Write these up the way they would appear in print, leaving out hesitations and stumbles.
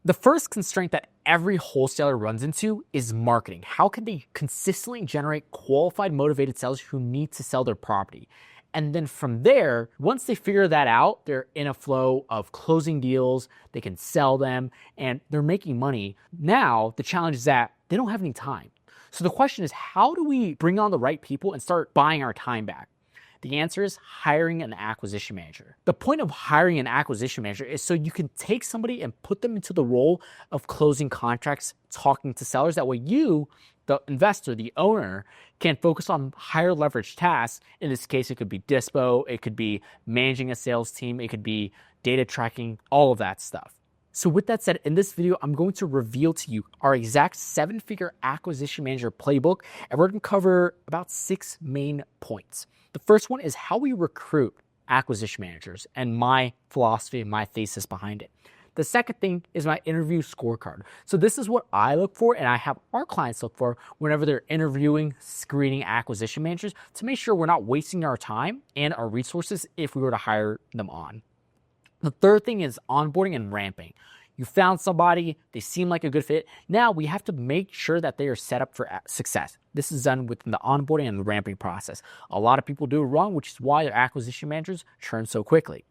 The first constraint that every wholesaler runs into is marketing. How can they consistently generate qualified, motivated sellers who need to sell their property? And then from there, once they figure that out, they're in a flow of closing deals, they can sell them, and they're making money. Now, the challenge is that they don't have any time. So the question is, how do we bring on the right people and start buying our time back? The answer is hiring an acquisition manager. The point of hiring an acquisition manager is so you can take somebody and put them into the role of closing contracts, talking to sellers. That way you, the investor, the owner, can focus on higher leverage tasks. In this case, it could be dispo, it could be managing a sales team, it could be data tracking, all of that stuff. So with that said, in this video, I'm going to reveal to you our exact 7-figure acquisition manager playbook, and we're going to cover about 6 main points. The first one is how we recruit acquisition managers and my philosophy and my thesis behind it. The second thing is my interview scorecard. So this is what I look for and I have our clients look for whenever they're interviewing, screening acquisition managers to make sure we're not wasting our time and our resources if we were to hire them on. The third thing is onboarding and ramping. You found somebody, they seem like a good fit. Now we have to make sure that they are set up for success. This is done within the onboarding and the ramping process. A lot of people do it wrong, which is why their acquisition managers churn so quickly.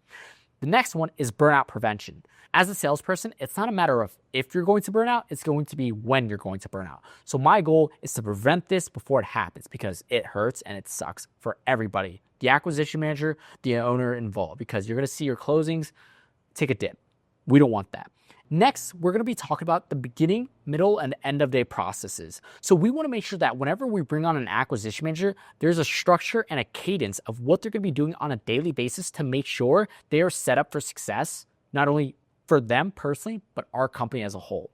The next one is burnout prevention. As a salesperson, it's not a matter of if you're going to burn out, it's going to be when you're going to burn out. So my goal is to prevent this before it happens because it hurts and it sucks for everybody. The acquisition manager, the owner involved, because you're going to see your closings take a dip. We don't want that. Next, we're going to be talking about the beginning, middle, and end of day processes. So we want to make sure that whenever we bring on an acquisition manager, there's a structure and a cadence of what they're going to be doing on a daily basis to make sure they are set up for success, not only for them personally, but our company as a whole.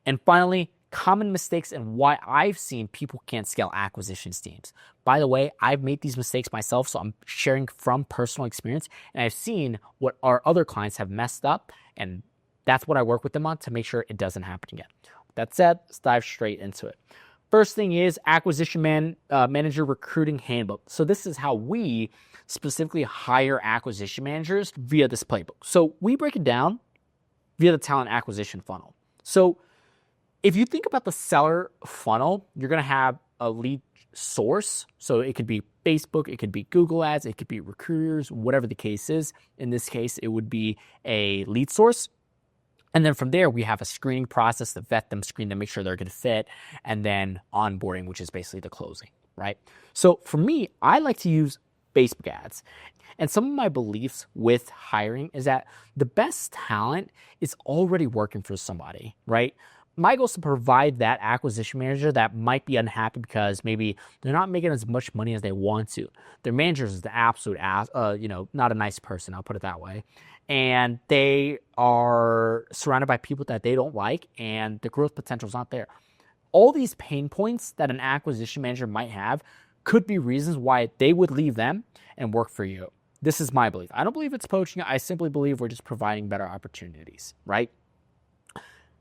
And finally, common mistakes and why I've seen people can't scale acquisitions teams. By the way, I've made these mistakes myself, so I'm sharing from personal experience, and I've seen what our other clients have messed up, and that's what I work with them on to make sure it doesn't happen again. With that said, let's dive straight into it. First thing is acquisition manager recruiting handbook. So this is how we specifically hire acquisition managers via this playbook. So we break it down via the talent acquisition funnel. So if you think about the seller funnel, you're going to have a lead source. So it could be Facebook, it could be Google ads, it could be recruiters, whatever the case is. In this case, it would be a lead source. And then from there, we have a screening process to vet them, screen them, make sure they're a good fit, and then onboarding, which is basically the closing, right? So for me, I like to use Facebook ads. And some of my beliefs with hiring is that the best talent is already working for somebody, right? My goal is to provide that acquisition manager that might be unhappy because maybe they're not making as much money as they want to. Their manager is the absolute not a nice person, I'll put it that way. And they are surrounded by people that they don't like and the growth potential is not there. All these pain points that an acquisition manager might have could be reasons why they would leave them and work for you. This is my belief. I don't believe it's poaching. I simply believe we're just providing better opportunities, right?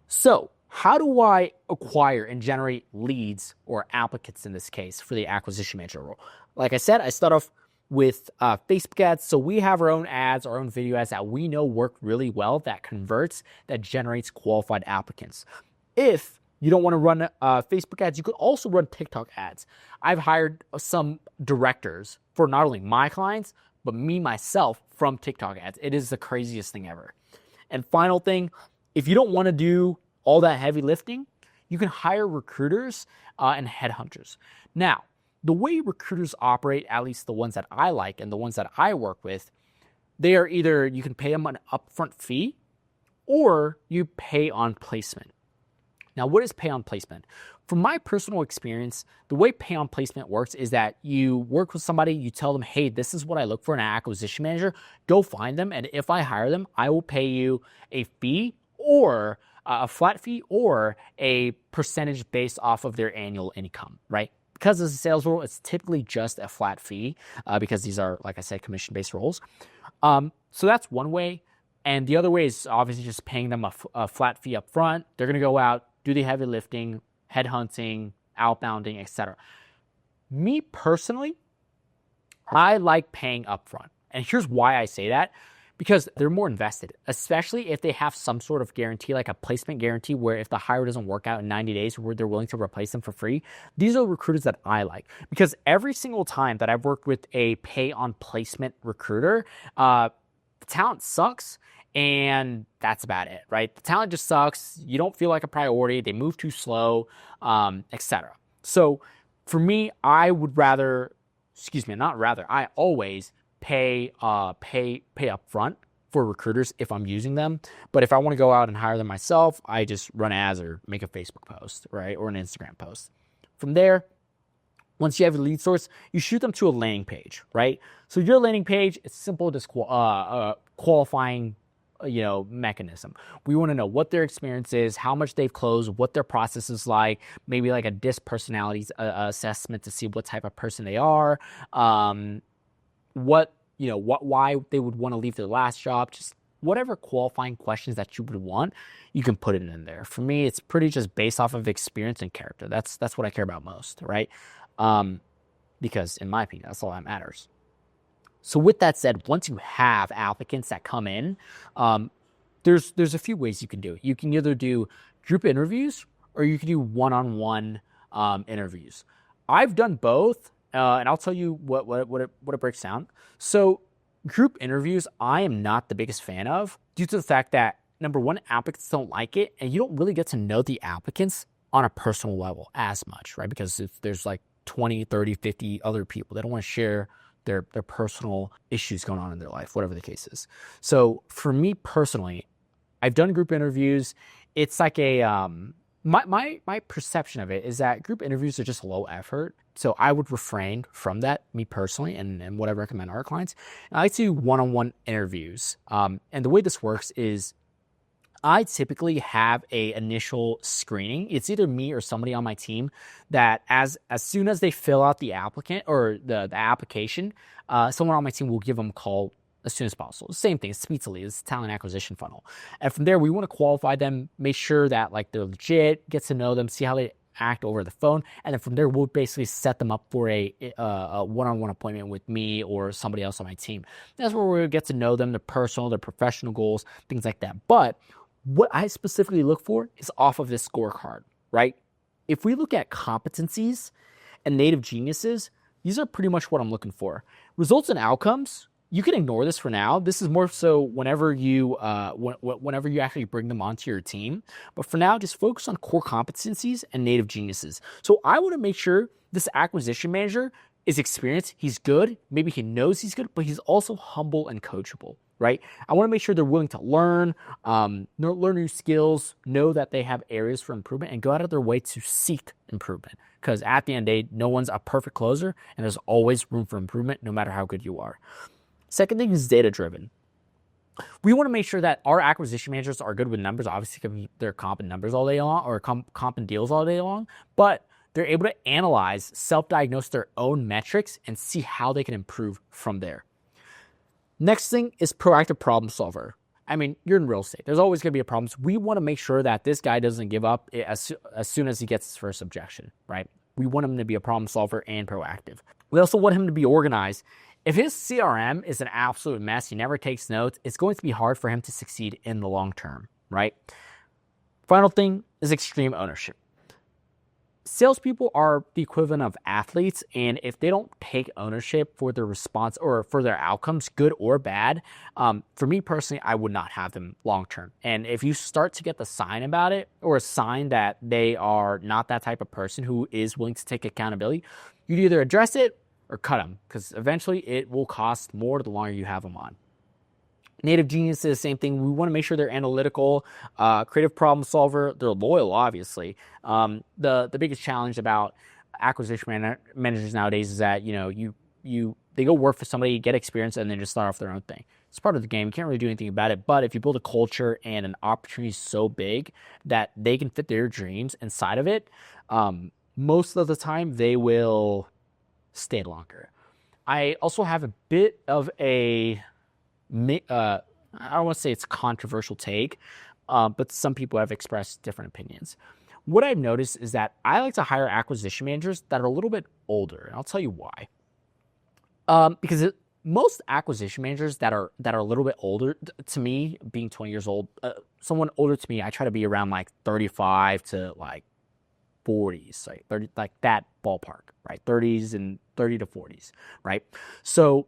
So how do I acquire and generate leads or applicants in this case for the acquisition manager role? Like I said, I start off with Facebook ads. So we have our own ads, our own video ads that we know work really well, that converts, that generates qualified applicants. If you don't want to run Facebook ads, you could also run TikTok ads. I've hired some directors for not only my clients, but me myself from TikTok ads. It is the craziest thing ever. And final thing, if you don't want to do all that heavy lifting, you can hire recruiters and headhunters. Now, the way recruiters operate, at least the ones that I like and the ones that I work with, they are either you can pay them an upfront fee or you pay on placement. Now, what is pay on placement? From my personal experience, the way pay on placement works is that you work with somebody, you tell them, hey, this is what I look for in an acquisition manager. Go find them, and if I hire them, I will pay you a fee or a flat fee or a percentage based off of their annual income, right? Because as a sales role, it's typically just a flat fee because these are, like I said, commission-based roles. So that's one way. And the other way is obviously just paying them a flat fee up front. They're going to go out, do the heavy lifting, headhunting, outbounding, etc. Me personally, I like paying upfront. And here's why I say that. because they're more invested, especially if they have some sort of guarantee, like a placement guarantee, where if the hire doesn't work out in 90 days, where they're willing to replace them for free. These are recruiters that I like, because every single time that I've worked with a pay on placement recruiter, the talent sucks. And that's about it, right? The talent just sucks. You don't feel like a priority. They move too slow, etc. So for me, I always pay up front for recruiters if I'm using them. But if I want to go out and hire them myself, I just run ads or make a Facebook post, right? Or an Instagram post. From there, once you have a lead source, you shoot them to a landing page, right? So your landing page, it's simple qualifying mechanism. We want to know what their experience is, how much they've closed, what their process is like, maybe like a DISC personality assessment to see what type of person they are, why they would want to leave their last job, just whatever qualifying questions that you would want, you can put it in there. For me, it's pretty just based off of experience and character. That's what I care about most, right? Because in my opinion, that's all that matters. So with that said, once you have applicants that come in, there's a few ways you can do it. You can either do group interviews or you can do one-on-one interviews. I've done both, and I'll tell you what it breaks down. So group interviews, I am not the biggest fan of, due to the fact that, number one, applicants don't like it, and you don't really get to know the applicants on a personal level as much, right? Because if there's like 20, 30, 50 other people, they don't want to share their personal issues going on in their life, whatever the case is. So for me personally, I've done group interviews. It's like my perception of it is that group interviews are just low effort. So I would refrain from that, me personally, and what I recommend our clients. I like to do one-on-one interviews. And the way this works is I typically have a initial screening. It's either me or somebody on my team that as soon as they fill out the applicant or the application, someone on my team will give them a call as soon as possible. Same thing, it's speedily, it's talent acquisition funnel. And from there, we want to qualify them, make sure that like they're legit, get to know them, see how they act over the phone. And then from there, we'll basically set them up for a one-on-one appointment with me or somebody else on my team. That's where we'll get to know them, their personal, their professional goals, things like that. But what I specifically look for is off of this scorecard, right? If we look at competencies and native geniuses, these are pretty much what I'm looking for. Results and outcomes, you can ignore this for now. This is more so whenever you actually bring them onto your team. But for now, just focus on core competencies and native geniuses. So I want to make sure this acquisition manager is experienced. He's good. Maybe he knows he's good, but he's also humble and coachable, right? I want to make sure they're willing to learn new skills, know that they have areas for improvement, and go out of their way to seek improvement. Because at the end of the day, no one's a perfect closer, and there's always room for improvement, no matter how good you are. Second thing is data-driven. We want to make sure that our acquisition managers are good with numbers. Obviously, they're comping numbers all day long, or comping deals all day long, but they're able to analyze, self-diagnose their own metrics, and see how they can improve from there. Next thing is proactive problem solver. I mean, you're in real estate. There's always going to be a problem. So we want to make sure that this guy doesn't give up as soon as he gets his first objection, right? We want him to be a problem solver and proactive. We also want him to be organized. If his CRM is an absolute mess, he never takes notes, it's going to be hard for him to succeed in the long term, right? Final thing is extreme ownership. Salespeople are the equivalent of athletes, and if they don't take ownership for their response or for their outcomes, good or bad, for me personally, I would not have them long term. And if you start to get the sign about it, or a sign that they are not that type of person who is willing to take accountability, you'd either address it or cut them, because eventually it will cost more the longer you have them on. Native geniuses, same thing. We want to make sure they're analytical, creative problem solver. They're loyal, obviously. The biggest challenge about acquisition managers nowadays is that they go work for somebody, get experience, and then just start off their own thing. It's part of the game. You can't really do anything about it. But if you build a culture and an opportunity so big that they can fit their dreams inside of it, most of the time they will stay longer. I also have a bit of a I don't want to say it's a controversial take, but some people have expressed different opinions. What I've noticed is that I like to hire acquisition managers that are a little bit older, and I'll tell you why. Because most acquisition managers that are a little bit older, to me, being 20 years old, someone older to me, I try to be around like 35 to like 40s, like 30, like that ballpark, right? 30s and 30 to 40s, right? So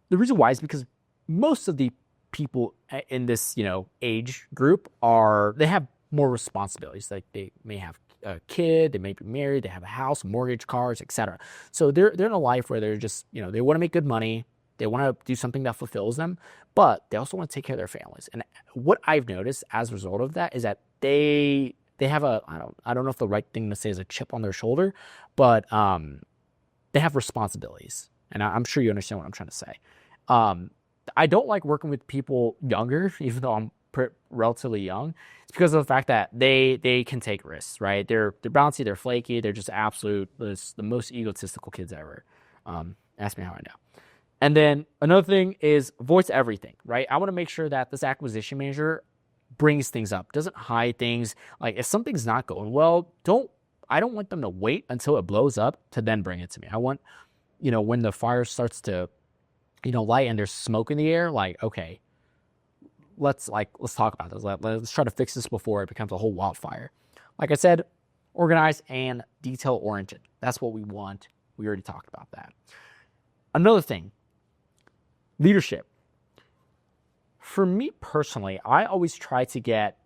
the reason why is because most of the people in this, age group they have more responsibilities. Like they may have a kid, they may be married, they have a house, mortgage, cars, etc. So they're in a life where they're just, they want to make good money, they want to do something that fulfills them, but they also want to take care of their families. And what I've noticed as a result of that is that they have I don't know if the right thing to say is a chip on their shoulder, but they have responsibilities. And I'm sure you understand what I'm trying to say. I don't like working with people younger, even though I'm relatively young. It's because of the fact that they can take risks, right? They're bouncy, they're flaky, they're just the most egotistical kids ever. Ask me how I know. And then another thing is voice everything, right? I want to make sure that this acquisition manager brings things up, doesn't hide things. Like if something's not going well, I don't want them to wait until it blows up to then bring it to me. I want, when the fire starts to, light and there's smoke in the air, like, okay, let's talk about this. Let's try to fix this before it becomes a whole wildfire. Like I said, organized and detail oriented. That's what we want. We already talked about that. Another thing, leadership. For me personally, I always try to get,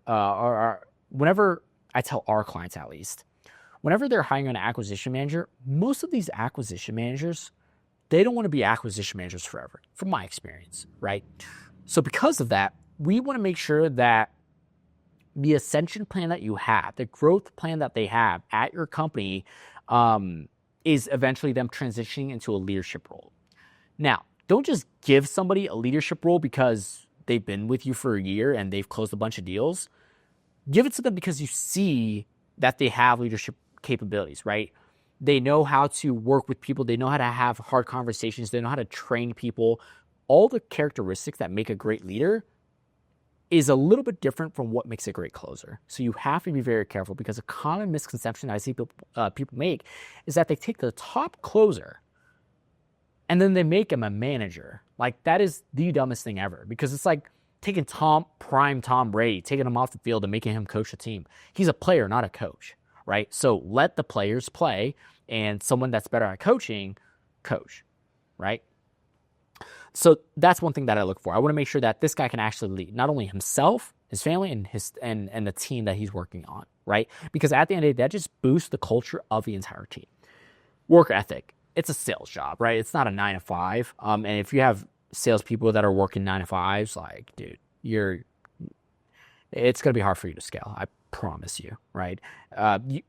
whenever I tell our clients at least, whenever they're hiring an acquisition manager, most of these acquisition managers, they don't want to be acquisition managers forever, from my experience, right? So because of that, we want to make sure that the ascension plan that you have, the growth plan that they have at your company, is eventually them transitioning into a leadership role. Now, don't just give somebody a leadership role because they've been with you for a year and they've closed a bunch of deals. Give it to them because you see that they have leadership capabilities, right? They know how to work with people. They know how to have hard conversations. They know how to train people. All the characteristics that make a great leader is a little bit different from what makes a great closer. So you have to be very careful, because a common misconception I see people make is that they take the top closer and then they make him a manager. Like, that is the dumbest thing ever, because it's like taking prime Tom Brady, taking him off the field and making him coach a team. He's a player, not a coach, right? So let the players play, and someone that's better at coaching, coach, right? So that's one thing that I look for. I want to make sure that this guy can actually lead not only himself, his family, and the team that he's working on, right? Because at the end of the day, that just boosts the culture of the entire team. Work ethic. It's a sales job, right? It's not a 9 to 5. And if you have salespeople that are working 9 to 5s, like, dude, it's going to be hard for you to scale. I promise you, right?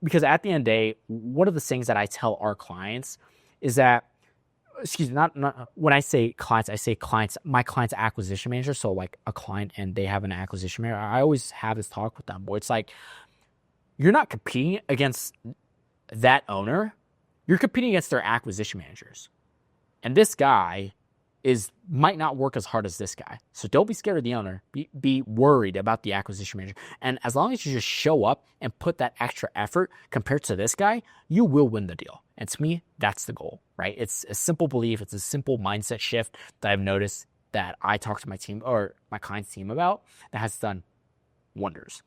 Because at the end of the day, one of the things that I tell our clients is that, not when I say clients, I say clients, my client's acquisition manager. So like a client and they have an acquisition manager. I always have this talk with them where it's like, you're not competing against that owner. You're competing against their acquisition managers. And this guy might not work as hard as this guy. So don't be scared of the owner. Be worried about the acquisition manager. And as long as you just show up and put that extra effort compared to this guy, you will win the deal. And to me, that's the goal, right? It's a simple belief. It's a simple mindset shift that I've noticed that I talk to my team or my client's team about that has done wonders.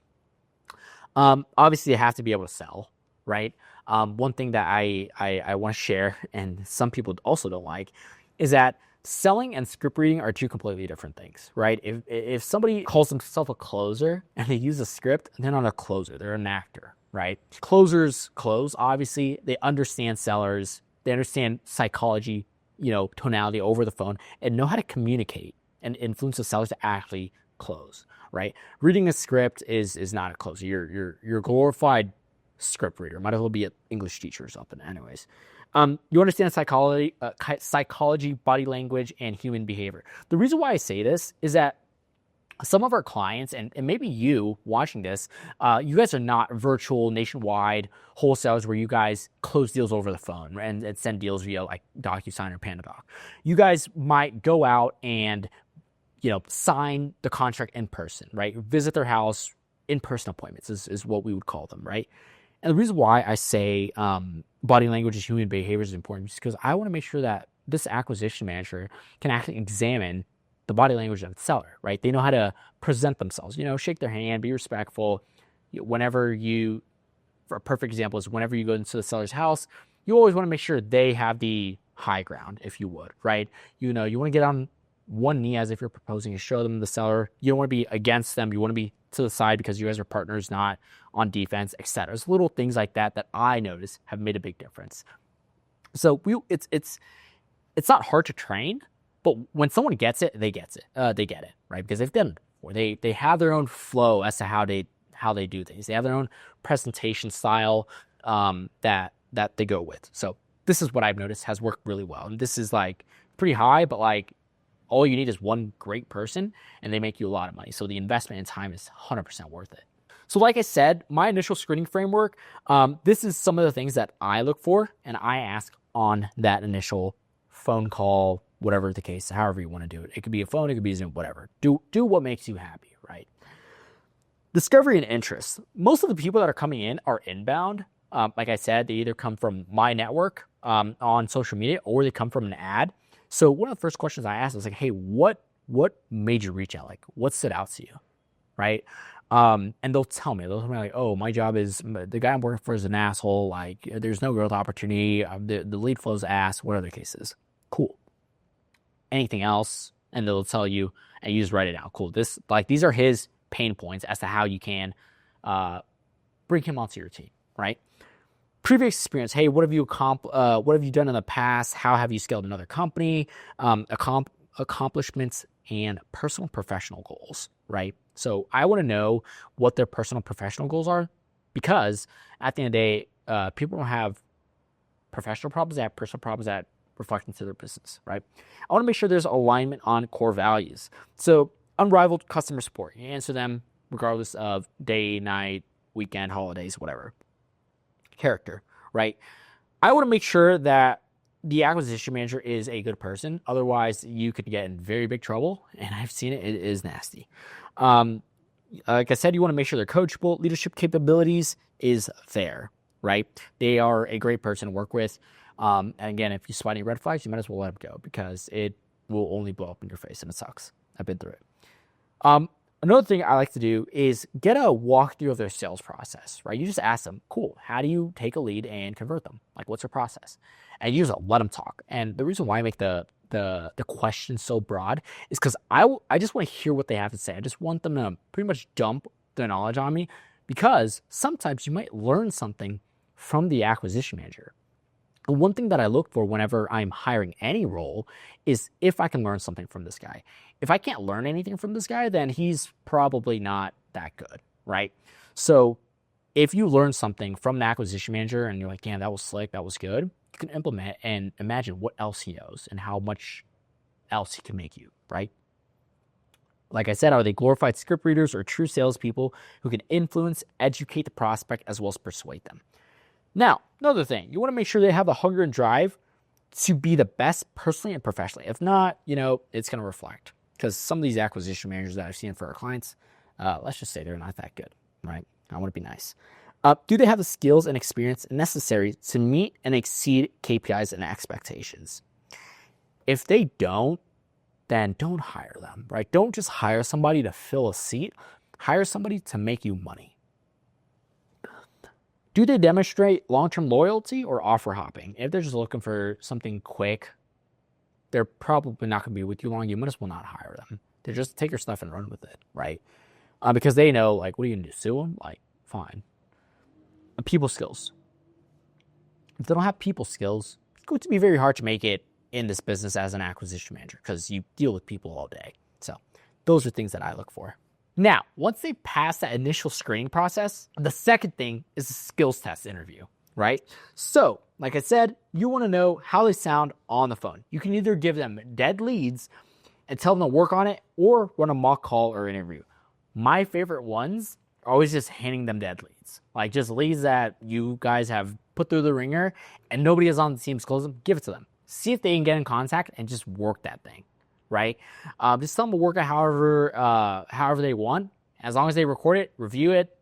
Obviously, you have to be able to sell, right? One thing that I want to share, and some people also don't like, is that selling and script reading are two completely different things, right? If somebody calls themselves a closer and they use a script, they're not a closer, they're an actor, right? Closers close, obviously. They understand sellers, they understand psychology, tonality over the phone, and know how to communicate and influence the sellers to actually close, right? Reading a script is not a closer. You're a glorified script reader. Might as well be an English teacher or something. Anyways, you understand psychology, body language, and human behavior. The reason why I say this is that some of our clients, and maybe you watching this, you guys are not virtual nationwide wholesalers where you guys close deals over the phone and send deals via like DocuSign or PandaDoc. You guys might go out and sign the contract in person, right? Visit their house. In-person appointments is what we would call them, right? And the reason why I say body language and human behavior is important is because I want to make sure that this acquisition manager can actually examine the body language of the seller, right? They know how to present themselves, shake their hand, be respectful. Whenever you, for a perfect example is whenever you go into the seller's house, you always want to make sure they have the high ground, if you would, right? You want to get on one knee as if you're proposing to show them the seller. You don't want to be against them. You want to be to the side because you guys are partners, not on defense, etc. There's little things like that I notice have made a big difference. So it's not hard to train, but when someone gets it, they get it, right? Because they've done it before. They have their own flow as to how they do things. They have their own presentation style that they go with. So this is what I've noticed has worked really well. And this is like pretty high, but like all you need is one great person and they make you a lot of money. So the investment in time is 100% worth it. So like I said, my initial screening framework, this is some of the things that I look for and I ask on that initial phone call, whatever the case, however you want to do it. It could be a phone, it could be Zoom, whatever. Do what makes you happy, right? Discovery and interest. Most of the people that are coming in are inbound. Like I said, they either come from my network on social media or they come from an ad. So one of the first questions I asked was like, hey, what made you reach out? Like, what stood out to you, right? And they'll tell me like, oh, my job is, the guy I'm working for is an asshole. Like, there's no growth opportunity. The lead flow's ass, what other cases? Cool. Anything else? And they'll tell you, and you just write it out. Cool. These are his pain points as to how you can bring him onto your team, right? Previous experience. Hey, what have you done in the past? How have you scaled another company? Accomplishments and personal professional goals, right? So I want to know what their personal professional goals are, because at the end of the day, people don't have professional problems, they have personal problems that reflect into their business, right? I want to make sure there's alignment on core values. So unrivaled customer support. You answer them regardless of day, night, weekend, holidays, whatever. Character, right? I want to make sure that the acquisition manager is a good person. Otherwise, you could get in very big trouble, and I've seen it. It is nasty. Like I said, you want to make sure they're coachable. Leadership capabilities is there, right? They are a great person to work with. And again, if you spot any red flags, you might as well let them go because it will only blow up in your face, and it sucks. I've been through it. Another thing I like to do is get a walkthrough of their sales process, right? You just ask them, cool, how do you take a lead and convert them? Like, what's your process? And you just let them talk. And the reason why I make the question so broad is because I just want to hear what they have to say. I just want them to pretty much dump their knowledge on me, because sometimes you might learn something from the acquisition manager. And one thing that I look for whenever I'm hiring any role is if I can learn something from this guy. If I can't learn anything from this guy, then he's probably not that good, right? So if you learn something from an acquisition manager and you're like, damn, that was slick, that was good, you can implement and imagine what else he knows and how much else he can make you, right? Like I said, are they glorified script readers or true salespeople who can influence, educate the prospect, as well as persuade them? Now, another thing, you want to make sure they have the hunger and drive to be the best personally and professionally. If not, it's going to reflect. Because some of these acquisition managers that I've seen for our clients, let's just say they're not that good, right? I want to be nice. Do they have the skills and experience necessary to meet and exceed KPIs and expectations? If they don't, then don't hire them, right? Don't just hire somebody to fill a seat. Hire somebody to make you money. Do they demonstrate long-term loyalty or offer hopping? If they're just looking for something quick, they're probably not going to be with you long. You might as well not hire them. They just take your stuff and run with it, right? Because they know, like, what are you going to do? Sue them? Like, fine. People skills. If they don't have people skills, it's going to be very hard to make it in this business as an acquisition manager because you deal with people all day. So those are things that I look for. Now, once they pass that initial screening process, the second thing is the skills test interview, right? So, like I said, you want to know how they sound on the phone. You can either give them dead leads and tell them to work on it or run a mock call or interview. My favorite ones are always just handing them dead leads. Like just leads that you guys have put through the ringer and nobody is on the team to close them, give it to them. See if they can get in contact and just work that thing. Right? Just tell them to work it however they want. As long as they record it, review it,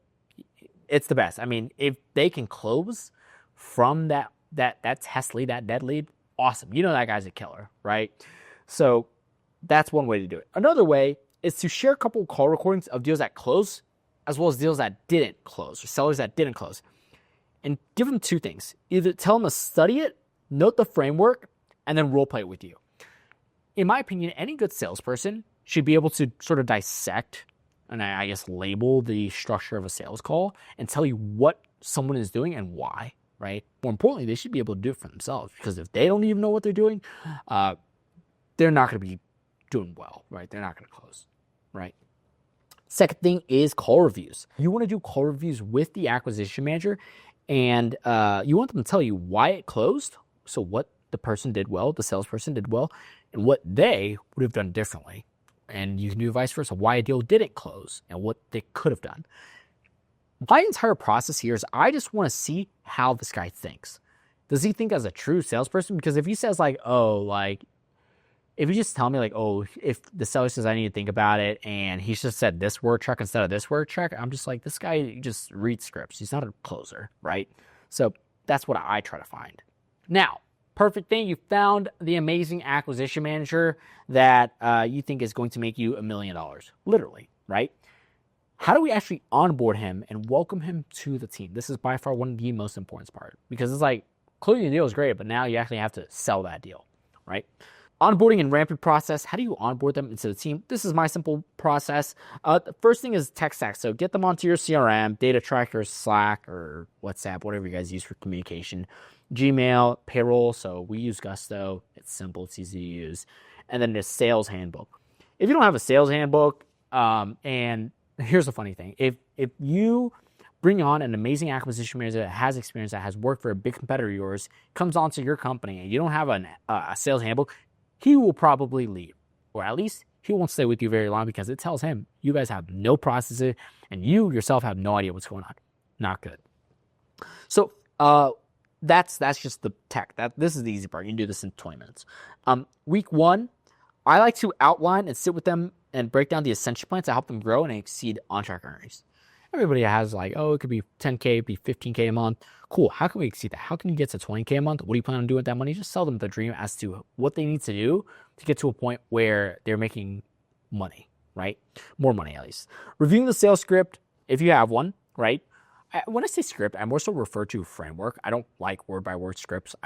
it's the best. I mean, if they can close from that test lead, that dead lead, awesome. You know that guy's a killer, right? So that's one way to do it. Another way is to share a couple of call recordings of deals that close, as well as deals that didn't close, or sellers that didn't close. And give them two things. Either tell them to study it, note the framework, and then role play it with you. In my opinion, any good salesperson should be able to sort of dissect and I guess label the structure of a sales call and tell you what someone is doing and why, right? More importantly, they should be able to do it for themselves, because if they don't even know what they're doing, they're not going to be doing well, right? They're not going to close, right? Second thing is call reviews. You want to do call reviews with the acquisition manager, and you want them to tell you why it closed, so what the person did well, the salesperson did well, and what they would have done differently. And you can do vice versa, why a deal didn't close and what they could have done. My entire process here is I just want to see how this guy thinks. Does he think as a true salesperson? Because if he says like, oh, like, if you just tell me like, oh, if the seller says I need to think about it and he just said this word track instead of this word track, I'm just like, this guy just reads scripts. He's not a closer, right? So that's what I try to find. Now, perfect thing, you found the amazing acquisition manager that you think is going to make you $1 million, literally, right? How do we actually onboard him and welcome him to the team? This is by far one of the most important part, because it's like, closing the deal is great, but now you actually have to sell that deal, right? Onboarding and ramping process. How do you onboard them into the team? This is my simple process. The first thing is tech stack. So get them onto your CRM, data tracker, Slack, or WhatsApp, whatever you guys use for communication. Gmail, payroll. So we use Gusto. It's simple. It's easy to use. And then the sales handbook. If you don't have a sales handbook, and here's the funny thing. If you bring on an amazing acquisition manager that has experience, that has worked for a big competitor of yours, comes onto your company, and you don't have a sales handbook, he will probably leave, or at least he won't stay with you very long, because it tells him you guys have no processes and you yourself have no idea what's going on. Not good. So that's just the tech. This is the easy part. You can do this in 20 minutes. Week one, I like to outline and sit with them and break down the ascension plan to help them grow and exceed on-track earnings. Everybody has like, oh, it could be 10K, it could be 15K a month. Cool. How can we exceed that? How can you get to 20K a month? What do you plan on doing with that money? Just sell them the dream as to what they need to do to get to a point where they're making money, right? More money, at least. Reviewing the sales script, if you have one, right? When I say script, I more so refer to framework. I don't like word-by-word scripts.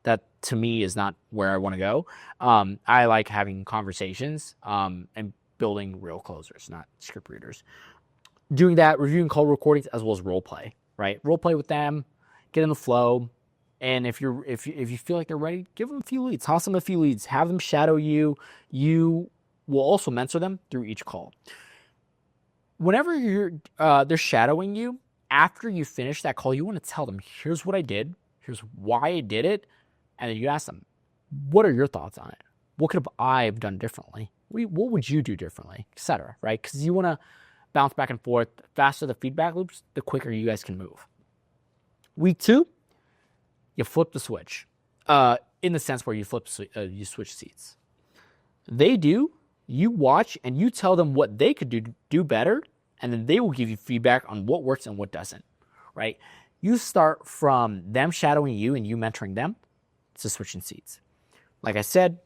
That to me is not where I want to go. I like having conversations and building real closers, not script readers. Doing that, reviewing call recordings as well as role play, right? Role play with them, get in the flow, and if you feel like they're ready, give them a few leads, toss them a few leads, have them shadow you. You will also mentor them through each call. Whenever they're shadowing you, after you finish that call, you want to tell them, here's what I did, here's why I did it, and then you ask them, what are your thoughts on it? What could I have done differently? What would you do differently, etc., right? Because you want to bounce back and forth. The faster the feedback loops, the quicker you guys can move. Week two, you flip the switch. In the sense where you switch seats. They do, you watch, and you tell them what they could do better, and then they will give you feedback on what works and what doesn't, right? You start from them shadowing you and you mentoring them to switching seats. Like I said,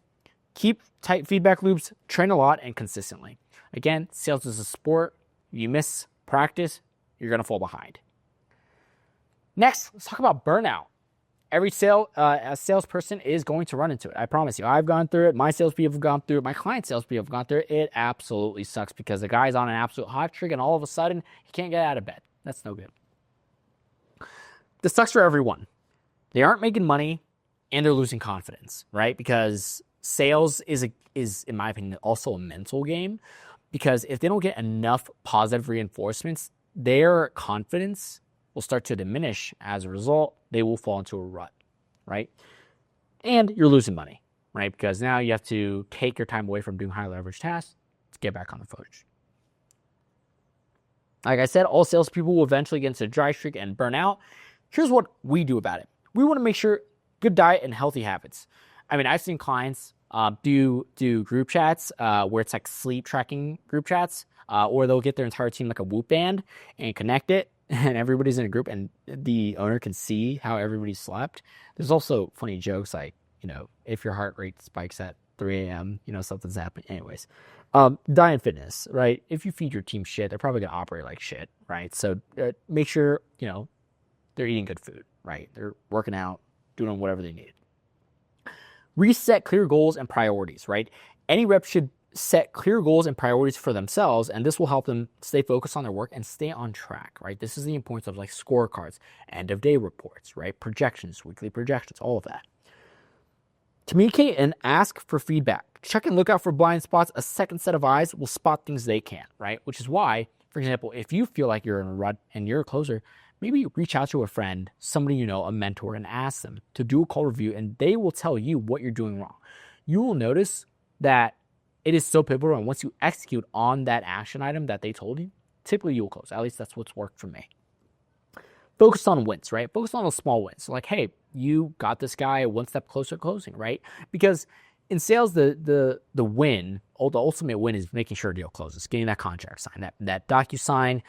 keep tight feedback loops, train a lot and consistently. Again, sales is a sport. You miss practice, you're going to fall behind. Next, let's talk about burnout. Every salesperson is going to run into it. I promise you. I've gone through it. My salespeople have gone through it. My client salespeople have gone through it. It absolutely sucks because the guy's on an absolute hot streak and all of a sudden he can't get out of bed. That's no good. This sucks for everyone. They aren't making money and they're losing confidence, right? Because sales is in my opinion, also a mental game. Because if they don't get enough positive reinforcements, their confidence will start to diminish. As a result, they will fall into a rut, right? And you're losing money, right? Because now you have to take your time away from doing high leverage tasks to get back on the footage. Like I said, all salespeople will eventually get into a dry streak and burn out. Here's what we do about it. We want to make sure good diet and healthy habits. I mean, I've seen clients do group chats where it's like sleep tracking group chats, or they'll get their entire team like a Whoop band and connect it and everybody's in a group and the owner can see how everybody slept, there's also funny jokes like, if your heart rate spikes at 3 a.m., something's happening. Anyways, diet and fitness, right? If you feed your team shit, they're probably going to operate like shit, right? So make sure, they're eating good food, right? They're working out, doing whatever they need. Reset clear goals and priorities, right? Any rep should set clear goals and priorities for themselves, and this will help them stay focused on their work and stay on track, right? This is the importance of like scorecards, end of day reports, right? Projections, weekly projections, all of that. Communicate and ask for feedback. Check and look out for blind spots. A second set of eyes will spot things they can't, right? Which is why, for example, if you feel like you're in a rut and you're a closer, maybe reach out to a friend, somebody a mentor, and ask them to do a call review, and they will tell you what you're doing wrong. You will notice that it is so pivotal, and once you execute on that action item that they told you, typically you will close. At least that's what's worked for me. Focus on wins, right? Focus on those small wins. So like, hey, you got this guy one step closer to closing, right? Because in sales, the win, the ultimate win is making sure a deal closes, getting that contract signed. That DocuSign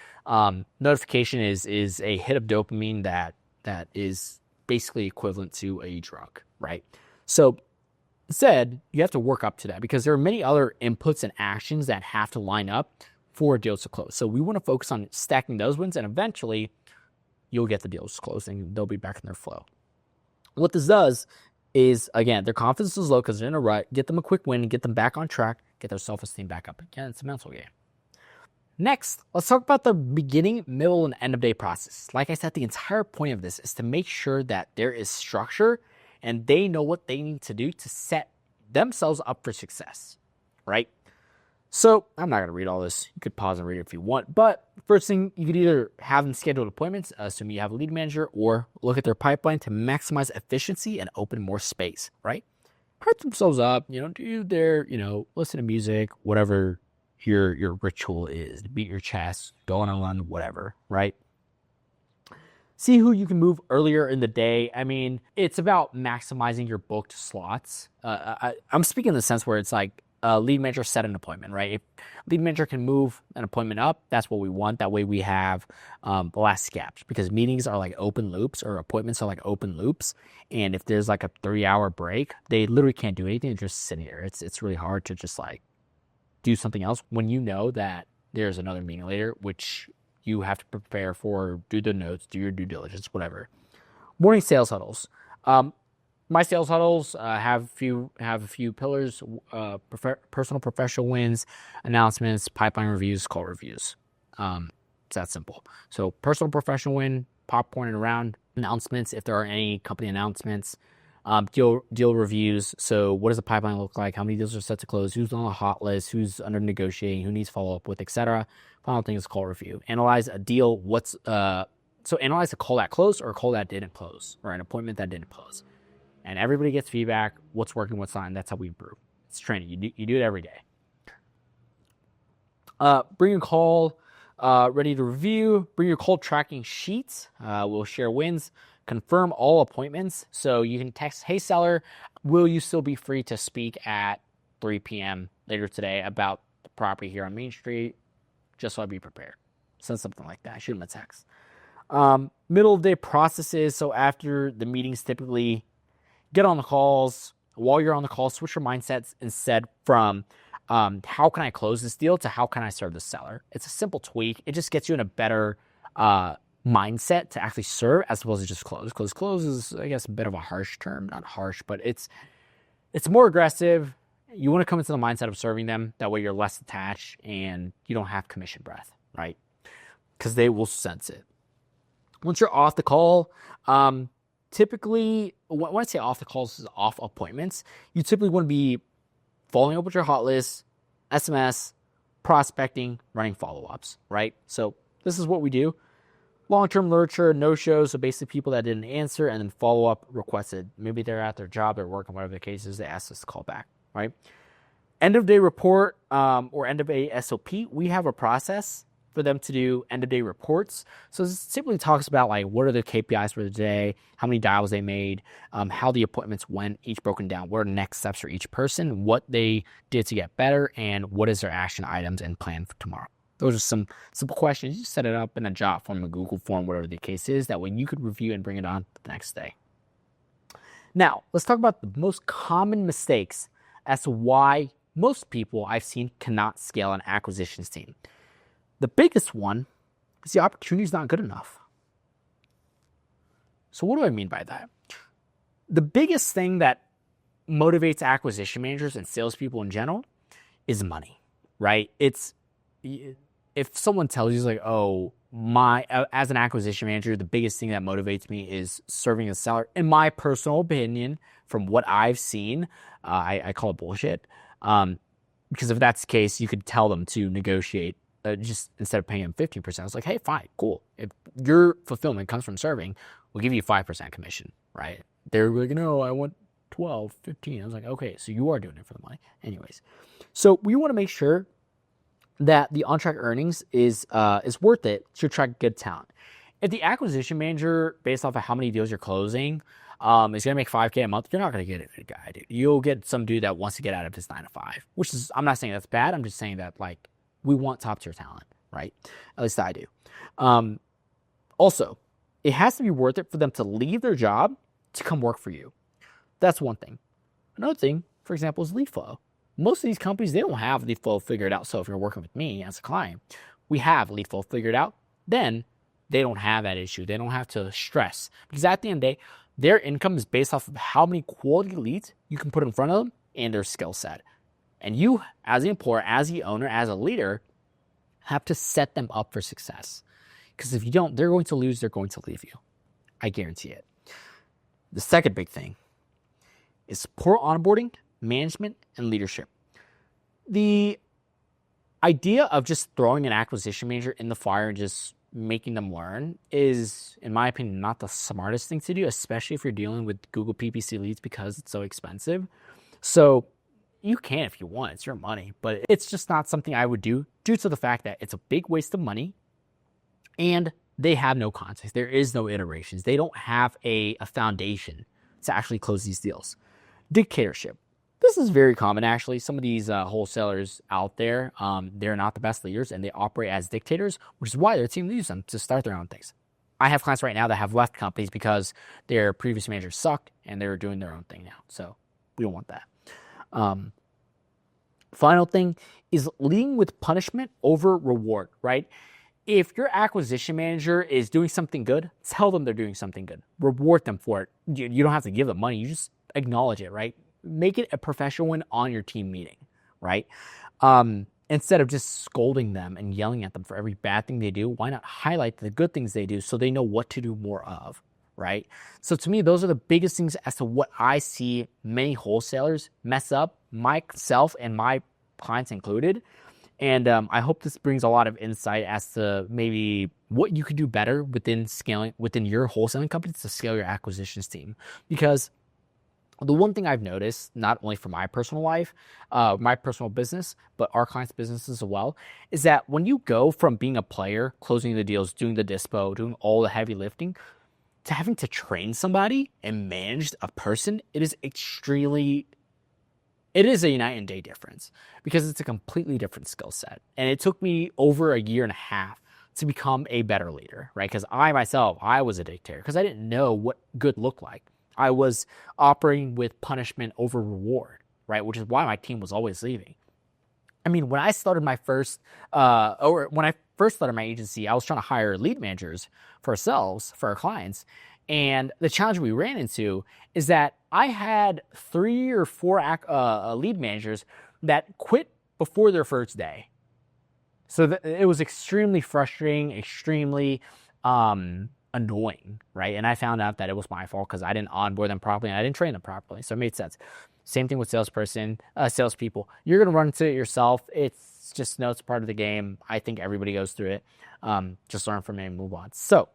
notification is a hit of dopamine that is basically equivalent to a drug, right? So instead, you have to work up to that because there are many other inputs and actions that have to line up for deals to close. So we want to focus on stacking those wins, and eventually you'll get the deals closing. They'll be back in their flow. What this does is, again, their confidence is low because they're in a rut. Get them a quick win and get them back on track, get their self-esteem back up. Again, it's a mental game. Next, let's talk about the beginning, middle, and end of day process. Like I said, the entire point of this is to make sure that there is structure and they know what they need to do to set themselves up for success, right? So I'm not going to read all this. You could pause and read it if you want. But first thing, you could either have them scheduled appointments, assuming you have a lead manager, or look at their pipeline to maximize efficiency and open more space, right? Hype themselves up, do their, listen to music, whatever your ritual is, beat your chest, go on a run, whatever, right? See who you can move earlier in the day. I mean, it's about maximizing your booked slots. I'm speaking in the sense where it's like, lead manager set an appointment, right? If lead manager can move an appointment up, that's what we want. That way we have the last gaps, because meetings are like open loops, or appointments are like open loops. And if there's like a 3-hour break, they literally can't do anything. They're just sitting there. It's really hard to just like do something else when you know that there's another meeting later, which you have to prepare for, do the notes, do your due diligence, whatever. Morning sales huddles. My sales huddles have a few pillars: personal professional wins, announcements, pipeline reviews, call reviews. It's that simple. So personal professional win, popcorn and around, announcements if there are any company announcements, deal reviews. So what does the pipeline look like? How many deals are set to close? Who's on the hot list? Who's under negotiating? Who needs follow up with, etc. Final thing is call review. Analyze a deal. So analyze a call that closed or a call that didn't close, or an appointment that didn't close. And everybody gets feedback, what's working, what's not, and that's how we improve. It's training. You do it every day. Bring your call ready to review. Bring your call tracking sheets. We'll share wins. Confirm all appointments. So you can text, hey, seller, will you still be free to speak at 3 p.m. later today about the property here on Main Street? Just so I'd be prepared. Send something like that. Shoot them a text. Middle of day processes. So after the meetings, typically get on the calls. While you're on the call, switch your mindsets instead from how can I close this deal to how can I serve the seller. It's a simple tweak. It just gets you in a better mindset to actually serve as opposed to just close. Because close is, I guess, a bit of a harsh term. Not harsh, but it's more aggressive. You want to come into the mindset of serving them. That way you're less attached and you don't have commission breath, right? Because they will sense it. Once you're off the call, typically, when I say off the calls, is off appointments, you typically want to be following up with your hot list, SMS, prospecting, running follow-ups, right? So this is what we do. Long-term literature, no-shows, so basically people that didn't answer, and then follow-up requested. Maybe they're at their job, they're working, whatever the case is, they asked us to call back, right? End-of-day report or end-of-day SOP, we have a process for them to do end-of-day reports. So this simply talks about like what are the KPIs for the day, how many dials they made, how the appointments went, each broken down, what are next steps for each person, what they did to get better, and what is their action items and plan for tomorrow. Those are some simple questions. You set it up in a job form, a Google form, whatever the case is. That way you could review and bring it on the next day. Now, let's talk about the most common mistakes as to why most people I've seen cannot scale an acquisitions team. The biggest one is the opportunity is not good enough. So what do I mean by that? The biggest thing that motivates acquisition managers and salespeople in general is money, right? It's if someone tells you like, oh, as an acquisition manager, the biggest thing that motivates me is serving a seller. In my personal opinion, from what I've seen, I call it bullshit. Because if that's the case, you could tell them to negotiate just instead of paying them 15%. It's like, hey, fine, cool. If your fulfillment comes from serving, we'll give you 5% commission, right? They're like, no, I want 12, 15. I was like, okay, so you are doing it for the money. Anyways, so we want to make sure that the on-track earnings is worth it to attract good talent. If the acquisition manager, based off of how many deals you're closing, is going to make $5K a month, you're not going to get a good guy, dude. You'll get some dude that wants to get out of his 9 to 5, which is, I'm not saying that's bad. I'm just saying that, like, we want top-tier talent, right? At least I do. Also, it has to be worth it for them to leave their job to come work for you. That's one thing. Another thing, for example, is lead flow. Most of these companies, they don't have lead flow figured out. So if you're working with me as a client, we have lead flow figured out. Then they don't have that issue. They don't have to stress. Because at the end of the day, their income is based off of how many quality leads you can put in front of them and their skill set. And you, as the employer, as the owner, as a leader, have to set them up for success. Because if you don't, they're going to lose. They're going to leave you. I guarantee it. The second big thing is poor onboarding, management, and leadership. The idea of just throwing an acquisition manager in the fire and just making them learn is, in my opinion, not the smartest thing to do, especially if you're dealing with Google PPC leads because it's so expensive. So you can if you want. It's your money. But it's just not something I would do due to the fact that it's a big waste of money and they have no context. There is no iterations. They don't have a foundation to actually close these deals. Dictatorship. This is very common, actually. Some of these wholesalers out there, they're not the best leaders, and they operate as dictators, which is why their team leaves them to start their own things. I have clients right now that have left companies because their previous managers sucked, and they're doing their own thing now. So we don't want that. Final thing is leading with punishment over reward, right? If your acquisition manager is doing something good, tell them they're doing something good. Reward them for it. You don't have to give them money. You just acknowledge it, right? Make it a professional one on your team meeting, right? Instead of just scolding them and yelling at them for every bad thing they do, why not highlight the good things they do so they know what to do more of, right? So to me, those are the biggest things as to what I see many wholesalers mess up, myself and my clients included. And I hope this brings a lot of insight as to maybe what you could do better within your wholesaling company to scale your acquisitions team. Because the one thing I've noticed, not only for my personal life, my personal business, but our clients' businesses as well, is that when you go from being a player, closing the deals, doing the dispo, doing all the heavy lifting, to having to train somebody and manage a person, it is a night and day difference because it's a completely different skill set. And it took me over a year and a half to become a better leader, right? Because I was a dictator because I didn't know what good looked like. I was operating with punishment over reward, right? Which is why my team was always leaving. I mean, when I started my when I first started my agency, I was trying to hire lead managers for ourselves, for our clients. And the challenge we ran into is that I had 3 or 4 lead managers that quit before their first day. So it was extremely frustrating, extremely annoying, right? And I found out that it was my fault because I didn't onboard them properly and I didn't train them properly. So it made sense. Same thing with salespeople. You're going to run into it yourself. It's just, it's part of the game. I think everybody goes through it. Just learn from it and move on. So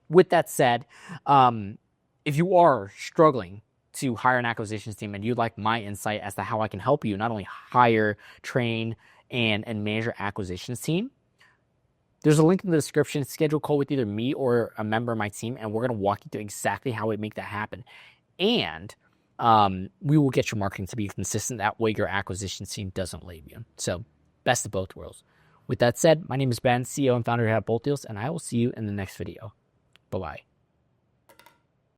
with that said, if you are struggling to hire an acquisitions team and you'd like my insight as to how I can help you not only hire, train, and manage your acquisitions team, there's a link in the description. Schedule a call with either me or a member of my team, and we're going to walk you through exactly how we make that happen. And we will get your marketing to be consistent. That way your acquisition team doesn't leave you. So best of both worlds. With that said, my name is Ben, CEO and founder here at Bolt Deals, and I will see you in the next video. Bye-bye.